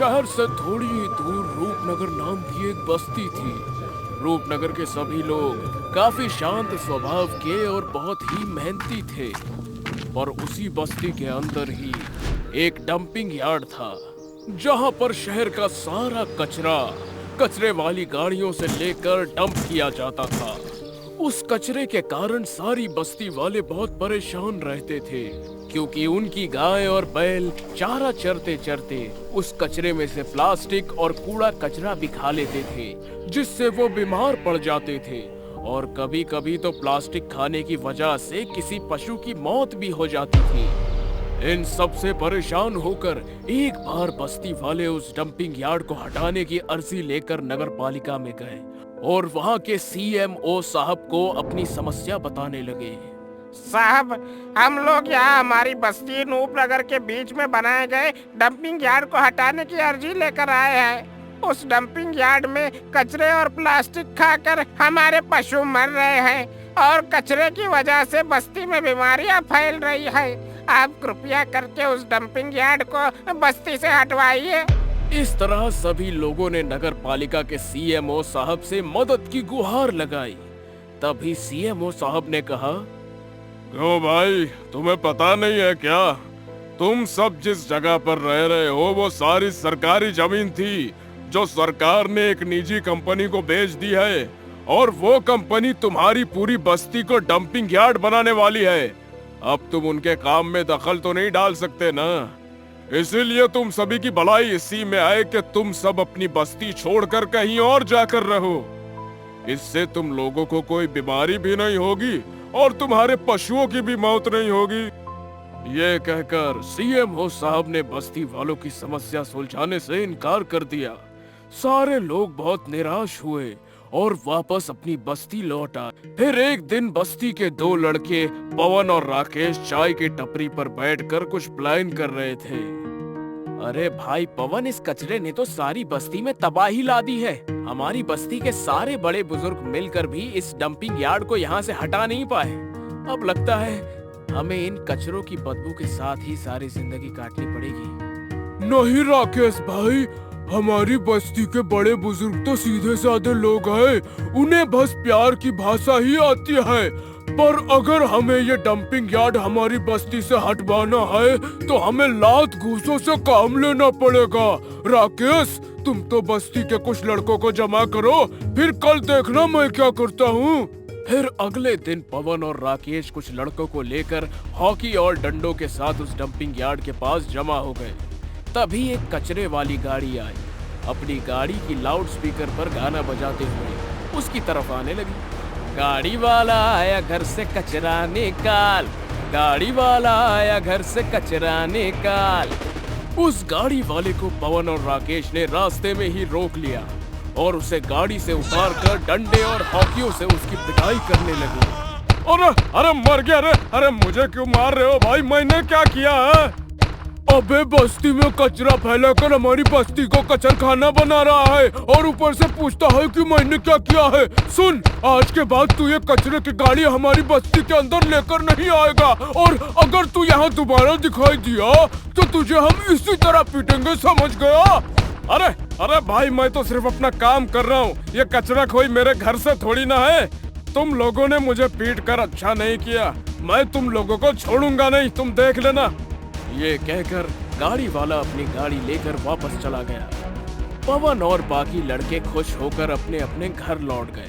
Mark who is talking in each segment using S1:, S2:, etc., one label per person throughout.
S1: शहर से थोड़ी ही दूर रूपनगर नाम की एक बस्ती थी। रूपनगर के सभी लोग काफी शांत स्वभाव के और बहुत ही मेहनती थे। और उसी बस्ती के अंदर ही एक डंपिंग यार्ड था, जहां पर शहर का सारा कचरा कचरे वाली गाड़ियों से लेकर डंप किया जाता था। उस कचरे के कारण सारी बस्ती वाले बहुत परेशान रहते थे, क्योंकि उनकी गाय और बैल चारा चरते चरते उस कचरे में से प्लास्टिक और कूड़ा कचरा भी खा लेते थे, जिससे वो बीमार पड़ जाते थे। और कभी कभी तो प्लास्टिक खाने की वजह से किसी पशु की मौत भी हो जाती थी। इन सब से परेशान होकर एक बार बस्ती वाले उस डंपिंग यार्ड को हटाने की अर्जी लेकर नगर पालिका में गए और वहाँ के सीएमओ साहब को अपनी समस्या बताने लगे।
S2: साहब, हम लोग यहाँ हमारी बस्ती नूपनगर के बीच में बनाए गए डंपिंग यार्ड को हटाने की अर्जी लेकर आए हैं। उस डंपिंग यार्ड में कचरे और प्लास्टिक खाकर हमारे पशु मर रहे हैं और कचरे की वजह से बस्ती में बीमारियां फैल रही है। आप कृपया करके उस डंपिंग यार्ड को बस्ती से हटवाइए।
S1: इस तरह सभी लोगों ने नगर पालिका के सीएमओ साहब से मदद की गुहार लगाई। तभी सीएमओ साहब ने कहा,
S3: क्यों भाई, तुम्हें पता नहीं है क्या? तुम सब जिस जगह पर रह रहे हो वो सारी सरकारी जमीन थी, जो सरकार ने एक निजी कंपनी को बेच दी है, और वो कंपनी तुम्हारी पूरी बस्ती को डंपिंग यार्ड बनाने वाली है। अब तुम उनके काम में दखल तो नहीं डाल सकते ना, इसीलिए तुम सभी की भलाई इसी में आए कि तुम सब अपनी बस्ती छोड़कर कहीं और जाकर रहो। इससे तुम लोगों को कोई बीमारी भी नहीं होगी और तुम्हारे पशुओं की भी मौत नहीं होगी।
S1: ये कहकर सीएमओ साहब ने बस्ती वालों की समस्या सुलझाने से इनकार कर दिया। सारे लोग बहुत निराश हुए और वापस अपनी बस्ती लौट आए। फिर एक दिन बस्ती के दो लड़के पवन और राकेश चाय की टपरी पर बैठकर कुछ प्लान कर रहे थे। अरे भाई पवन, इस कचरे ने तो सारी बस्ती में तबाही ला दी है। हमारी बस्ती के सारे बड़े बुजुर्ग मिलकर भी इस डंपिंग यार्ड को यहाँ से हटा नहीं पाए। अब लगता है हमें इन कचरों की बदबू के साथ ही सारी जिंदगी काटनी पड़ेगी।
S3: नहीं राकेश भाई, हमारी बस्ती के बड़े बुजुर्ग तो सीधे साधे लोग हैं, उन्हें बस प्यार की भाषा ही आती है। पर अगर हमें ये डंपिंग यार्ड हमारी बस्ती से हटवाना है तो हमें लात घूसों से काम लेना पड़ेगा। राकेश, तुम तो बस्ती के कुछ लड़कों को जमा करो, फिर कल देखना मैं क्या करता हूँ।
S1: फिर अगले दिन पवन और राकेश कुछ लड़कों को लेकर हॉकी और डंडों के साथ उस डंपिंग यार्ड के पास जमा हो गए। तभी एक कचरे वाली गाड़ी आई। अपनी गाड़ी की लाउड स्पीकर पर गाना बजाते हुए उसकी तरफ आने लगी। गाड़ी वाला आया घर से कचरा निकाल, गाड़ी वाला आया घर से कचरा निकाल। उस गाड़ी वाले को पवन और राकेश ने रास्ते में ही रोक लिया और उसे गाड़ी से उतारकर डंडे और हॉकियों से उसकी पिटाई करने लगे।
S3: अरे अरे मर गया रे! अरे मुझे क्यों मार रहे हो भाई, मैंने क्या किया है?
S1: अबे बस्ती में कचरा फैलाकर हमारी बस्ती को कचरखाना बना रहा है और ऊपर से पूछता है कि मैंने क्या किया है। सुन, आज के बाद तू ये कचरे की गाड़ी हमारी बस्ती के अंदर लेकर नहीं आएगा, और अगर तू यहाँ दोबारा दिखाई दिया तो तुझे हम इसी तरह पीटेंगे, समझ गया?
S3: अरे अरे भाई, मैं तो सिर्फ अपना काम कर रहा हूँ, ये कचरा कोई मेरे घर से थोड़ी ना है। तुम लोगों ने मुझे पीट कर अच्छा नहीं किया, मैं तुम लोगों को छोड़ूंगा नहीं, तुम देख लेना।
S1: ये कहकर गाड़ी वाला अपनी गाड़ी लेकर वापस चला गया। पवन और बाकी लड़के खुश होकर अपने अपने घर लौट गए।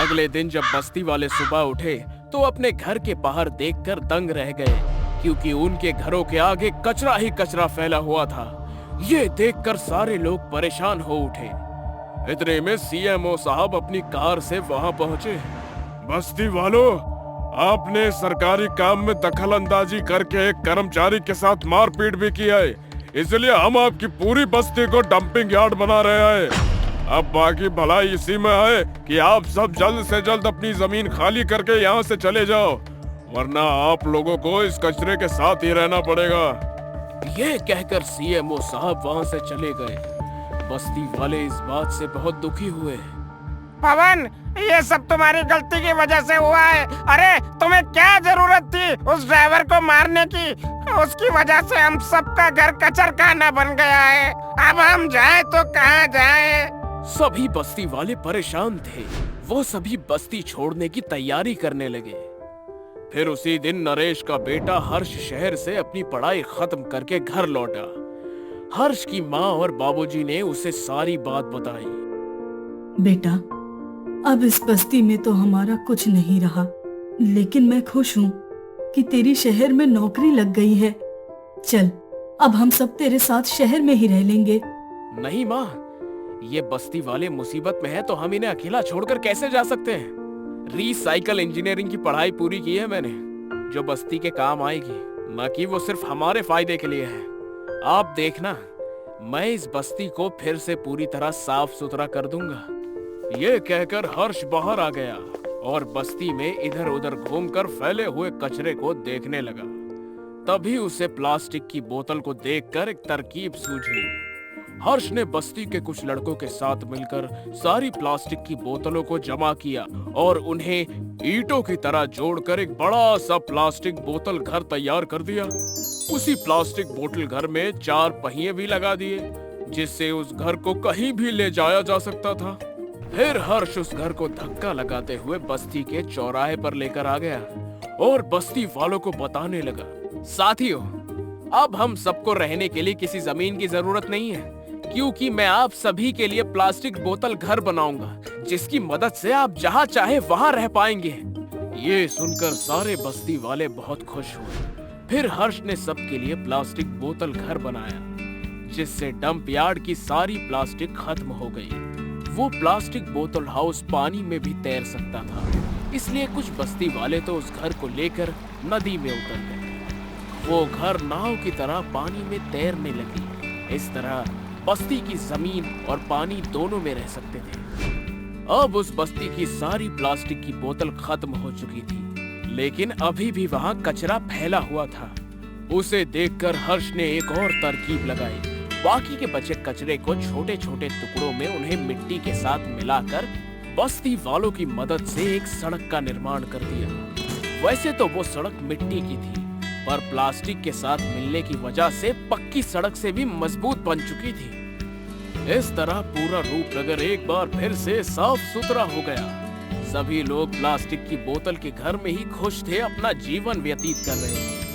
S1: अगले दिन जब बस्ती वाले सुबह उठे तो अपने घर के बाहर देखकर दंग रह गए, क्योंकि उनके घरों के आगे कचरा ही कचरा फैला हुआ था। ये देखकर सारे लोग परेशान हो उठे। इतने में सीएमओ साहब अपनी कार से वहां पहुंचे।
S3: बस्ती वालों, आपने सरकारी काम में दखल अंदाजी करके एक कर्मचारी के साथ मारपीट भी की है, इसलिए हम आपकी पूरी बस्ती को डंपिंग यार्ड बना रहे हैं। अब बाकी भलाई इसी में है कि आप सब जल्द से जल्द अपनी जमीन खाली करके यहाँ से चले जाओ, वरना आप लोगों को इस कचरे के साथ ही रहना पड़ेगा।
S1: ये कहकर सीएमओ साहब वहाँ से चले गए। बस्ती वाले इस बात से बहुत दुखी हुए।
S2: पवन, ये सब तुम्हारी गलती की वजह से हुआ है। अरे तुम्हें क्या जरूरत थी उस ड्राइवर को मारने की? उसकी वजह से हम सबका घर कचरखाना बन गया है। अब हम जाएं तो कहाँ जाएं?
S1: सभी बस्ती वाले परेशान थे। वो सभी बस्ती छोड़ने की तैयारी करने लगे। फिर उसी दिन नरेश का बेटा हर्ष शहर से अपनी पढ़ाई खत्म करके घर लौटा। हर्ष की माँ और बाबूजी ने उसे सारी बात बताई।
S4: बेटा, अब इस बस्ती में तो हमारा कुछ नहीं रहा, लेकिन मैं खुश हूँ कि तेरी शहर में नौकरी लग गई है। चल, अब हम सब तेरे साथ शहर में ही रह लेंगे।
S1: नहीं माँ, ये बस्ती वाले मुसीबत में है तो हम इन्हें अकेला छोड़कर कैसे जा सकते हैं? रिसाइकल इंजीनियरिंग की पढ़ाई पूरी की है मैंने, जो बस्ती के काम आएगी, न कि वो सिर्फ हमारे फायदे के लिए है। आप देखना, मैं इस बस्ती को फिर से पूरी तरह साफ सुथरा कर दूंगा। ये कहकर हर्ष बाहर आ गया और बस्ती में इधर उधर घूमकर फैले हुए कचरे को देखने लगा। तभी उसे प्लास्टिक की बोतल को देखकर एक तरकीब सूझी। हर्ष ने बस्ती के कुछ लड़कों के साथ मिलकर सारी प्लास्टिक की बोतलों को जमा किया और उन्हें ईंटों की तरह जोड़कर एक बड़ा सा प्लास्टिक बोतल घर तैयार कर दिया। उसी प्लास्टिक बोतल घर में 4 पहिए भी लगा दिए, जिससे उस घर को कहीं भी ले जाया जा सकता था। फिर हर्ष उस घर को धक्का लगाते हुए बस्ती के चौराहे पर लेकर आ गया और बस्ती वालों को बताने लगा, साथियों, अब हम सबको रहने के लिए किसी जमीन की जरूरत नहीं है, क्योंकि मैं आप सभी के लिए प्लास्टिक बोतल घर बनाऊंगा, जिसकी मदद से आप जहां चाहे वहां रह पाएंगे। ये सुनकर सारे बस्ती वाले बहुत खुश हुए। फिर हर्ष ने सबके लिए प्लास्टिक बोतल घर बनाया, जिससे डंप यार्ड की सारी प्लास्टिक खत्म हो गई। वो प्लास्टिक बोतल हाउस पानी में भी तैर सकता था, इसलिए कुछ बस्ती वाले तो उस घर को लेकर नदी में उतर गए। वो घर नाव की तरह पानी में तैरने लगी। इस तरह बस्ती की जमीन और पानी दोनों में रह सकते थे। अब उस बस्ती की सारी प्लास्टिक की बोतल खत्म हो चुकी थी, लेकिन अभी भी वहां कचरा फैला हुआ था। उसे देखकर हर्ष ने एक और तरकीब लगाई। बाकी के बचे कचरे को छोटे छोटे टुकड़ों में उन्हें मिट्टी के साथ मिलाकर बस्ती वालों की मदद से एक सड़क का निर्माण कर दिया। वैसे तो वो सड़क मिट्टी की थी, पर प्लास्टिक के साथ मिलने की वजह से पक्की सड़क से भी मजबूत बन चुकी थी। इस तरह पूरा रूपनगर एक बार फिर से साफ सुथरा हो गया। सभी लोग प्लास्टिक की बोतल के घर में ही खुश थे, अपना जीवन व्यतीत कर रहे थे।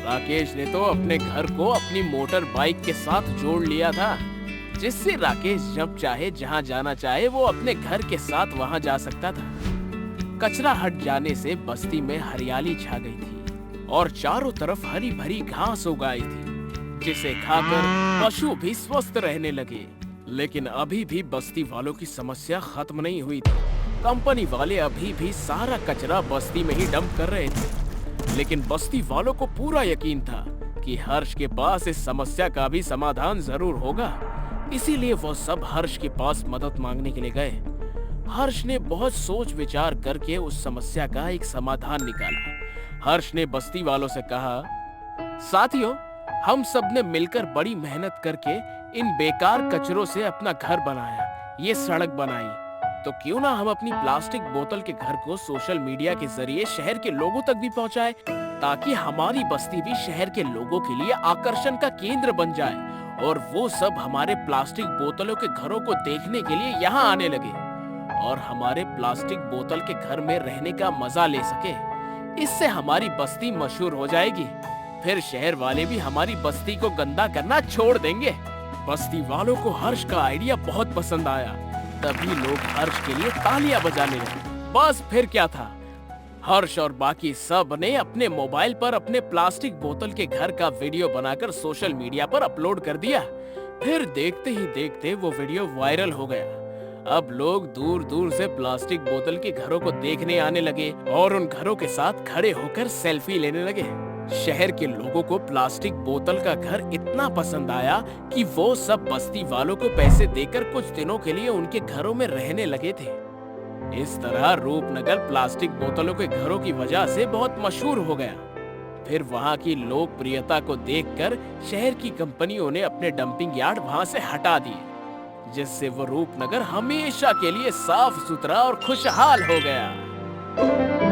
S1: राकेश ने तो अपने घर को अपनी मोटर बाइक के साथ जोड़ लिया था, जिससे राकेश जब चाहे जहां जाना चाहे वो अपने घर के साथ वहां जा सकता था। कचरा हट जाने से बस्ती में हरियाली छा गई थी और चारों तरफ हरी भरी घास उग आई थी, जिसे खाकर पशु भी स्वस्थ रहने लगे। लेकिन अभी भी बस्ती वालों की समस्या खत्म नहीं हुई थी। कंपनी वाले अभी भी सारा कचरा बस्ती में ही डंप कर रहे थे, लेकिन बस्ती वालों को पूरा यकीन था कि हर्ष के पास इस समस्या का भी समाधान जरूर होगा। इसीलिए वो सब हर्ष के पास मदद मांगने के लिए गए। हर्ष ने बहुत सोच विचार करके उस समस्या का एक समाधान निकाला। हर्ष ने बस्ती वालों से कहा, साथियों, हम सब ने मिलकर बड़ी मेहनत करके इन बेकार कचरों से अपना घर बनाया, ये सड़क बनाई, तो क्यों ना हम अपनी प्लास्टिक बोतल के घर को सोशल मीडिया के जरिए शहर के लोगों तक भी पहुंचाए, ताकि हमारी बस्ती भी शहर के लोगों के लिए आकर्षण का केंद्र बन जाए और वो सब हमारे प्लास्टिक बोतलों के घरों को देखने के लिए यहाँ आने लगे और हमारे प्लास्टिक बोतल के घर में रहने का मजा ले सके। इससे हमारी बस्ती मशहूर हो जाएगी, फिर शहर वाले भी हमारी बस्ती को गंदा करना छोड़ देंगे। बस्ती वालों को हर्ष का आइडिया बहुत पसंद आया। तभी लोग हर्ष के लिए तालियां बजाने लगे। बस फिर क्या था, हर्ष और बाकी सब ने अपने मोबाइल पर अपने प्लास्टिक बोतल के घर का वीडियो बनाकर सोशल मीडिया पर अपलोड कर दिया। फिर देखते ही देखते वो वीडियो वायरल हो गया। अब लोग दूर दूर से प्लास्टिक बोतल के घरों को देखने आने लगे और उन घरों के साथ खड़े होकर सेल्फी लेने लगे। शहर के लोगों को प्लास्टिक बोतल का घर इतना पसंद आया कि वो सब बस्ती वालों को पैसे देकर कुछ दिनों के लिए उनके घरों में रहने लगे थे। इस तरह रूपनगर प्लास्टिक बोतलों के घरों की वजह से बहुत मशहूर हो गया। फिर वहां की लोकप्रियता को देखकर शहर की कंपनियों ने अपने डंपिंग यार्ड वहां से हटा दिए, जिससे वो रूपनगर हमेशा के लिए साफ सुथरा और खुशहाल हो गया।